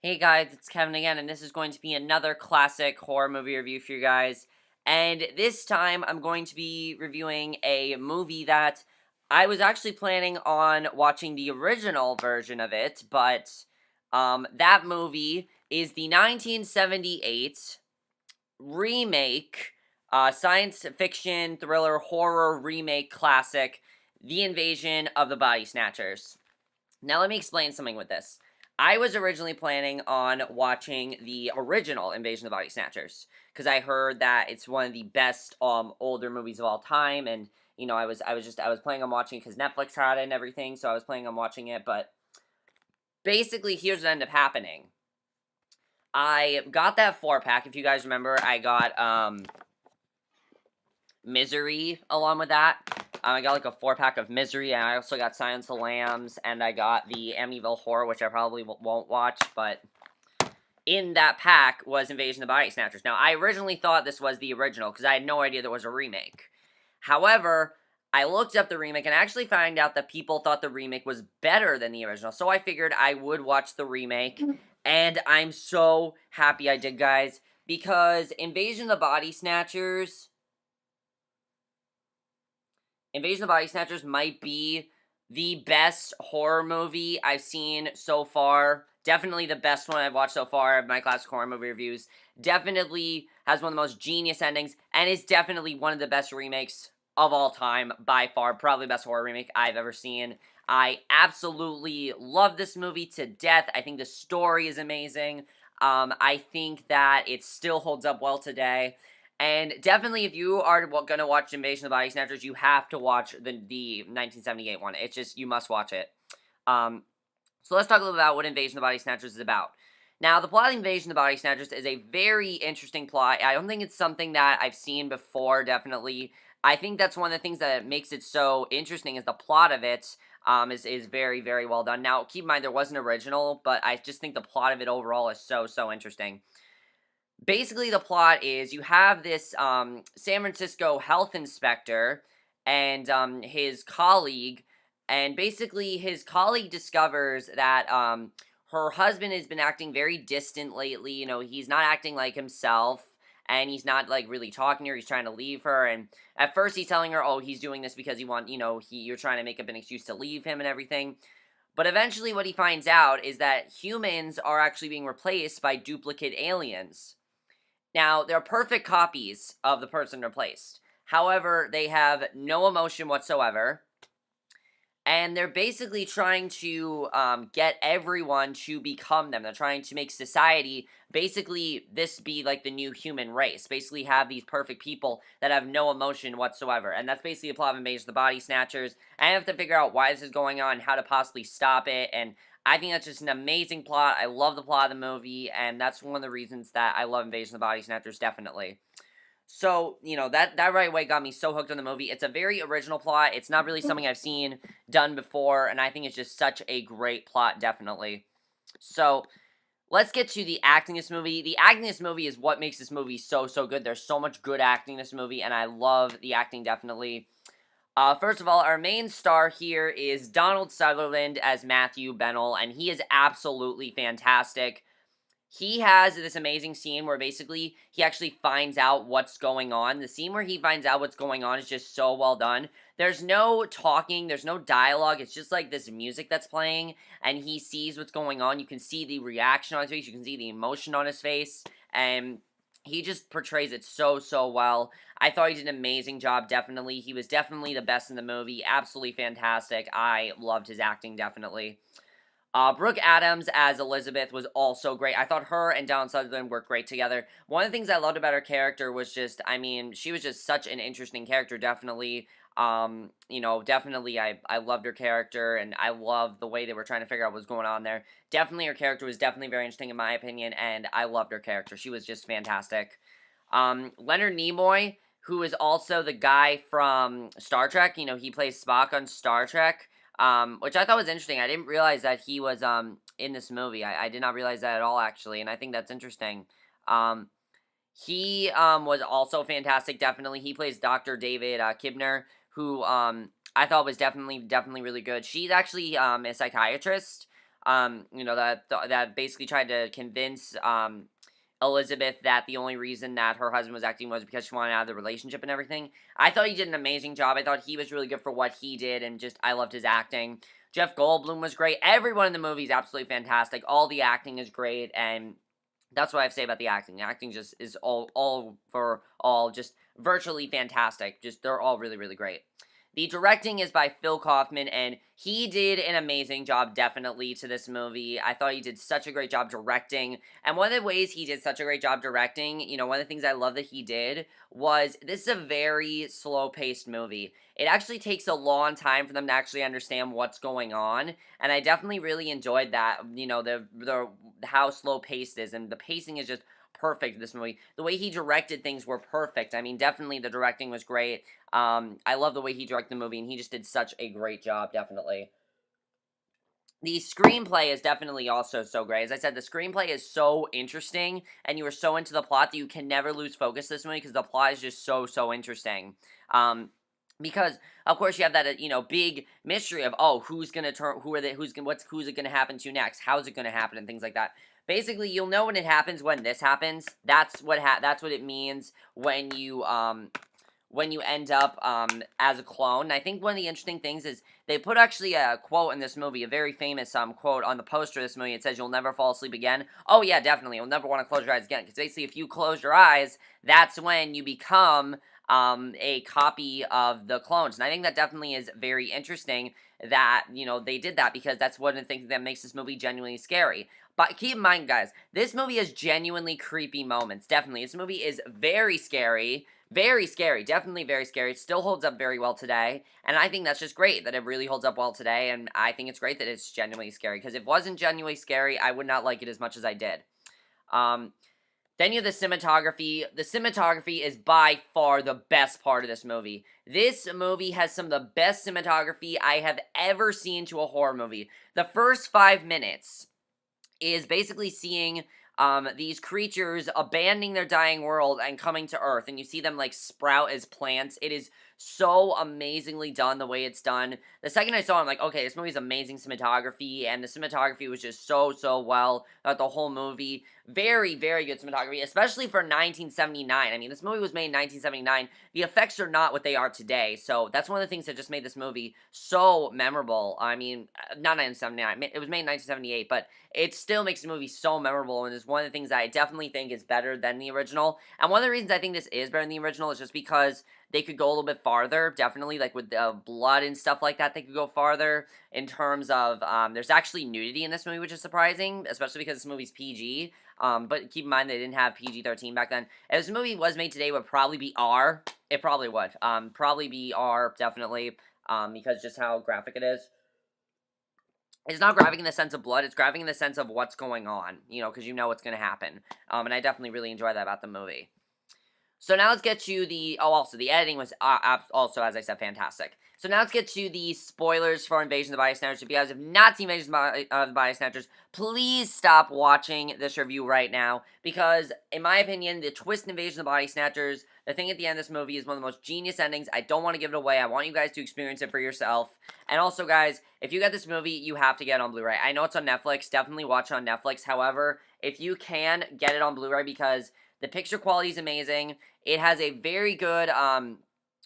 Hey guys, it's Kevin again, and this is going to be another classic horror movie review for you guys. And this time, I'm going to be reviewing a movie that I was actually planning on watching the original version of it, but that movie is the 1978 remake, science fiction thriller horror remake classic, The Invasion of the Body Snatchers. Now, let me explain something with this. I was originally planning on watching the original Invasion of the Body Snatchers because I heard that it's one of the best older movies of all time, and I was planning on watching because Netflix had it and everything, so I was planning on watching it. But basically, here's what ended up happening. I got that 4-pack. If you guys remember, I got Misery along with that. I got like a 4-pack of Misery, and I also got Silence of the Lambs, and I got the Amityville Horror, which I probably won't watch, but in that pack was Invasion of the Body Snatchers. Now, I originally thought this was the original, because I had no idea there was a remake. However, I looked up the remake, and I actually found out that people thought the remake was better than the original, so I figured I would watch the remake, and I'm so happy I did, guys, because Invasion of the Body Snatchers might be the best horror movie I've seen so far. Definitely the best one I've watched so far of my classic horror movie reviews. Definitely has one of the most genius endings, and is definitely one of the best remakes of all time, by far. Probably the best horror remake I've ever seen. I absolutely love this movie to death. I think the story is amazing. I think that it still holds up well today. And definitely, if you are going to watch Invasion of the Body Snatchers, you have to watch the 1978 one. It's just, you must watch it. Um, so let's talk a little about what Invasion of the Body Snatchers is about. Now, the plot of Invasion of the Body Snatchers is a very interesting plot. I don't think it's something that I've seen before, definitely. I think that's one of the things that makes it so interesting is the plot of it is very, very well done. Now, keep in mind, there was an original, but I just think the plot of it overall is so interesting. Basically, the plot is you have this San Francisco health inspector and his colleague, and basically his colleague discovers that her husband has been acting very distant lately. You know, he's not acting like himself, and he's not like really talking to her. He's trying to leave her, and at first he's telling her, "Oh, he's doing this because you're trying to make up an excuse to leave him and everything." But eventually, what he finds out is that humans are actually being replaced by duplicate aliens. Now, they're perfect copies of the person replaced. However, they have no emotion whatsoever, and they're basically trying to get everyone to become them. They're trying to make society, basically, this be like the new human race. Basically, have these perfect people that have no emotion whatsoever. And that's basically the plot of Invasion of the Body Snatchers. I have to figure out why this is going on, how to possibly stop it, and I think that's just an amazing plot. I love the plot of the movie, and that's one of the reasons that I love Invasion of the Body Snatchers, definitely. So, that right away got me so hooked on the movie. It's a very original plot. It's not really something I've seen done before, and I think it's just such a great plot, definitely. So, let's get to the acting in this movie. The acting in this movie is what makes this movie so good. There's so much good acting in this movie, and I love the acting, definitely. First of all, our main star here is Donald Sutherland as Matthew Bennell, and he is absolutely fantastic. He has this amazing scene where basically he actually finds out what's going on. The scene where he finds out what's going on is just so well done. There's no talking, there's no dialogue. It's just like this music that's playing, and he sees what's going on. You can see the reaction on his face, you can see the emotion on his face, and he just portrays it so well. I thought he did an amazing job, definitely. He was definitely the best in the movie. Absolutely fantastic. I loved his acting, definitely. Brooke Adams as Elizabeth was also great. I thought her and Donald Sutherland worked great together. One of the things I loved about her character was just, I mean, she was just such an interesting character, definitely. Definitely I loved her character, and I loved the way they were trying to figure out what was going on there. Definitely her character was definitely very interesting in my opinion, and I loved her character. She was just fantastic. Leonard Nimoy, who is also the guy from Star Trek, he plays Spock on Star Trek. Which I thought was interesting. I didn't realize that he was in this movie. I did not realize that at all, actually, and I think that's interesting. Um, he was also fantastic. Definitely, he plays Dr. David Kibner, who I thought was definitely really good. She's actually a psychiatrist. that basically tried to convince, Elizabeth that the only reason that her husband was acting was because she wanted out of the relationship and everything. I thought he did an amazing job. I thought he was really good for what he did, and just, I loved his acting. Jeff Goldblum was great. Everyone in the movie is absolutely fantastic. All the acting is great, and that's what I have to say about the acting. The acting just is all for all, just virtually fantastic. Just, they're all really, really great. The directing is by Phil Kaufman, and he did an amazing job, definitely, to this movie. I thought he did such a great job directing, and one of the ways he did such a great job directing, one of the things I love that he did was, this is a very slow-paced movie. It actually takes a long time for them to actually understand what's going on, and I definitely really enjoyed that, the how slow-paced it is, and the pacing is just perfect in this movie. The way he directed things were perfect. I mean, definitely the directing was great. I love the way he directed the movie, and he just did such a great job, definitely. The screenplay is definitely also so great. As I said, the screenplay is so interesting, and you are so into the plot that you can never lose focus this movie, because the plot is just so interesting. Because, of course, you have that, big mystery of, oh, who's gonna turn, who's it gonna happen to next? How's it gonna happen, and things like that. Basically, you'll know when it happens when this happens. That's what it means when you end up, as a clone. And I think one of the interesting things is, they put actually a quote in this movie, a very famous, quote on the poster of this movie. It says, "You'll never fall asleep again." Oh yeah, definitely. You'll never want to close your eyes again, because basically, if you close your eyes, that's when you become, a copy of the clones. And I think that definitely is very interesting that, they did that, because that's one of the things that makes this movie genuinely scary. But keep in mind, guys, this movie has genuinely creepy moments. Definitely. This movie is very scary. Very scary. Definitely very scary. It still holds up very well today. And I think that's just great that it really holds up well today. And I think it's great that it's genuinely scary. Because if it wasn't genuinely scary, I would not like it as much as I did. Then you have the cinematography. The cinematography is by far the best part of this movie. This movie has some of the best cinematography I have ever seen to a horror movie. The first 5 minutes is basically seeing these creatures abandoning their dying world and coming to Earth, and you see them, like, sprout as plants. It is so amazingly done, the way it's done. The second I saw it, I'm like, okay, this movie's amazing cinematography, and the cinematography was just so well throughout the whole movie. Very good cinematography, especially for 1979. I mean, this movie was made in 1979. The effects are not what they are today, so that's one of the things that just made this movie so memorable. I mean, not 1979, it was made in 1978, but it still makes the movie so memorable, and is one of the things that I definitely think is better than the original. And one of the reasons I think this is better than the original is just because they could go a little bit farther, definitely, like, with the blood and stuff like that, they could go farther in terms of, there's actually nudity in this movie, which is surprising, especially because this movie's PG, but keep in mind they didn't have PG-13 back then. If this movie was made today, it would probably be R. It probably would. Probably be R, definitely, because just how graphic it is. It's not graphic in the sense of blood, it's graphic in the sense of what's going on, because you know what's going to happen. And I definitely really enjoy that about the movie. So now let's get to the, also, the editing was also, as I said, fantastic. So now let's get to the spoilers for Invasion of the Body Snatchers. If you guys have not seen Invasion of the Body Snatchers, please stop watching this review right now, because, in my opinion, the twist in Invasion of the Body Snatchers, the thing at the end of this movie, is one of the most genius endings. I don't want to give it away. I want you guys to experience it for yourself. And also, guys, if you got this movie, you have to get it on Blu-ray. I know it's on Netflix. Definitely watch it on Netflix. However, if you can, get it on Blu-ray, because the picture quality is amazing. It has a very good,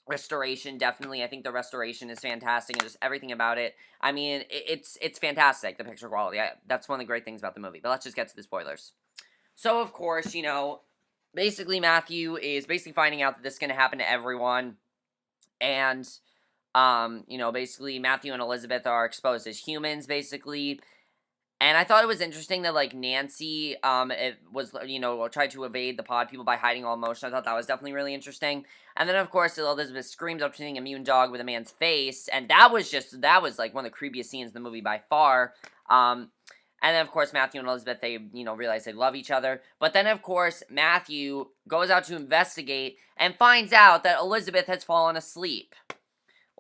restoration, definitely. I think the restoration is fantastic, and just everything about it. I mean, it's fantastic, the picture quality. That's one of the great things about the movie. But let's just get to the spoilers. So, of course, basically Matthew is basically finding out that this is going to happen to everyone. And, basically Matthew and Elizabeth are exposed as humans, basically. And I thought it was interesting that, like, Nancy, it was, tried to evade the pod people by hiding all emotion. I thought that was definitely really interesting. And then, of course, Elizabeth screams up seeing a mutant dog with a man's face. And that was, like, one of the creepiest scenes in the movie by far. And then, of course, Matthew and Elizabeth, they, realize they love each other. But then, of course, Matthew goes out to investigate and finds out that Elizabeth has fallen asleep.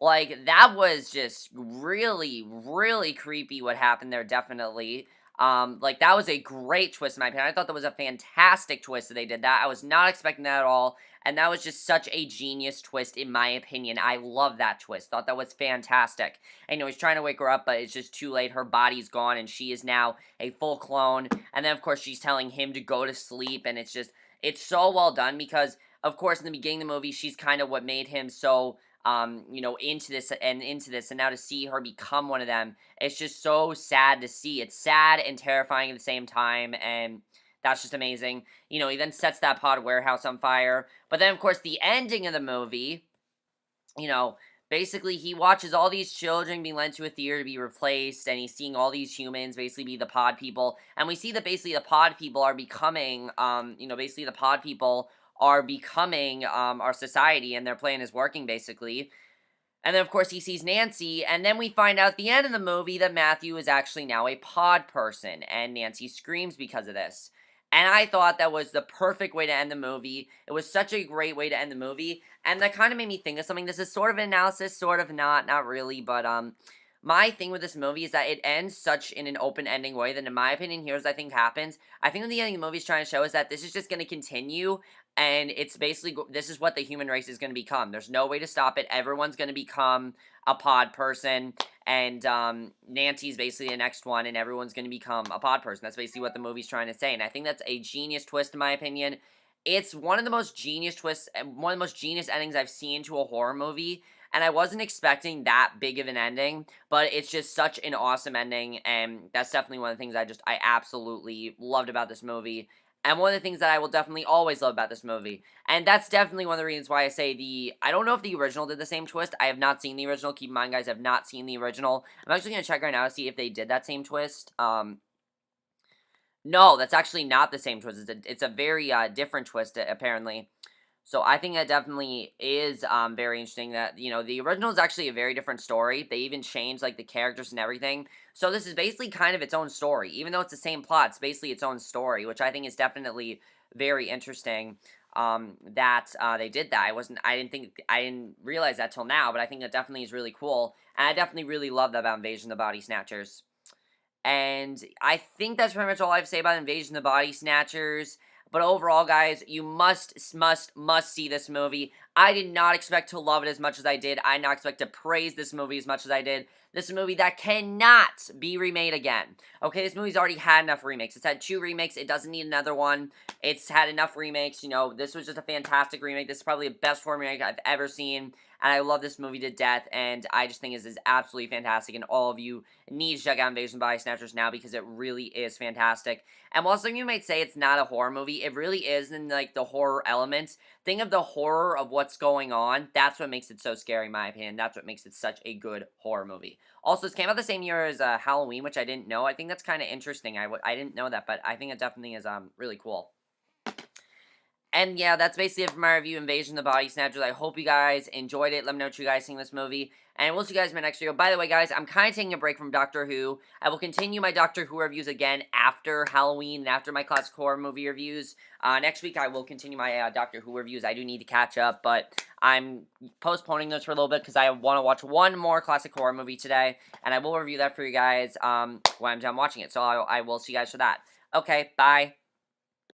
Like, that was just really creepy what happened there, definitely. Like, that was a great twist in my opinion. I thought that was a fantastic twist that they did that. I was not expecting that at all, and that was just such a genius twist in my opinion. I love that twist. Thought that was fantastic. I know he's trying to wake her up, but it's just too late. Her body's gone, and she is now a full clone. And then, of course, she's telling him to go to sleep, and it's so well done because, of course, in the beginning of the movie, she's kind of what made him so, into this, and now to see her become one of them, it's just so sad to see. It's sad and terrifying at the same time, and that's just amazing. He then sets that pod warehouse on fire, but then, of course, the ending of the movie, you know, basically he watches all these children being lent to a theater to be replaced, and he's seeing all these humans basically be the pod people, and we see that basically the pod people are becoming, basically the pod people are becoming, our society, and their plan is working, basically. And then, of course, he sees Nancy, and then we find out at the end of the movie that Matthew is actually now a pod person, and Nancy screams because of this. And I thought that was the perfect way to end the movie. It was such a great way to end the movie, and that kind of made me think of something. This is sort of an analysis, sort of not really, but, my thing with this movie is that it ends such in an open-ending way that, in my opinion, here's what I think happens. I think what the ending of the movie is trying to show is that this is just going to continue, and it's basically, this is what the human race is going to become. There's no way to stop it. Everyone's going to become a pod person, and Nancy's basically the next one, and everyone's going to become a pod person. That's basically what the movie's trying to say, and I think that's a genius twist, in my opinion. It's one of the most genius twists, and one of the most genius endings I've seen to a horror movie, and I wasn't expecting that big of an ending, but it's just such an awesome ending, and that's definitely one of the things I absolutely loved about this movie, and one of the things that I will definitely always love about this movie. And that's definitely one of the reasons why I say I don't know if the original did the same twist. I have not seen the original. Keep in mind, guys, I have not seen the original. I'm actually going to check right now to see if they did that same twist. No, that's actually not the same twist. It's a very different twist, apparently. So I think that definitely is very interesting that, the original is actually a very different story. They even changed, like, the characters and everything. So this is basically kind of its own story. Even though it's the same plot, it's basically its own story, which I think is definitely very interesting, that they did that. I didn't realize that till now, but I think that definitely is really cool. And I definitely really love that about Invasion of the Body Snatchers. And I think that's pretty much all I have to say about Invasion of the Body Snatchers. But overall, guys, you must see this movie. I did not expect to love it as much as I did. I did not expect to praise this movie as much as I did. This is a movie that cannot be remade again. Okay, this movie's already had enough remakes. It's had 2 remakes. It doesn't need another one. It's had enough remakes. This was just a fantastic remake. This is probably the best horror remake I've ever seen. And I love this movie to death, and I just think this is absolutely fantastic, and all of you need to check out Invasion of the Body Snatchers now, because it really is fantastic. And while some of you might say it's not a horror movie, it really is in, like, the horror elements. Think of the horror of what's going on. That's what makes it so scary, in my opinion. That's what makes it such a good horror movie. Also, this came out the same year as Halloween, which I didn't know. I think that's kind of interesting. I didn't know that, but I think it definitely is really cool. And yeah, that's basically it for my review, Invasion of the Body Snatchers. I hope you guys enjoyed it. Let me know what you guys think of this movie. And we'll see you guys in my next video. By the way, guys, I'm kind of taking a break from Doctor Who. I will continue my Doctor Who reviews again after Halloween and after my classic horror movie reviews. Next week, I will continue my Doctor Who reviews. I do need to catch up, but I'm postponing those for a little bit because I want to watch one more classic horror movie today. And I will review that for you guys when I'm done watching it. So I will see you guys for that. Okay, bye.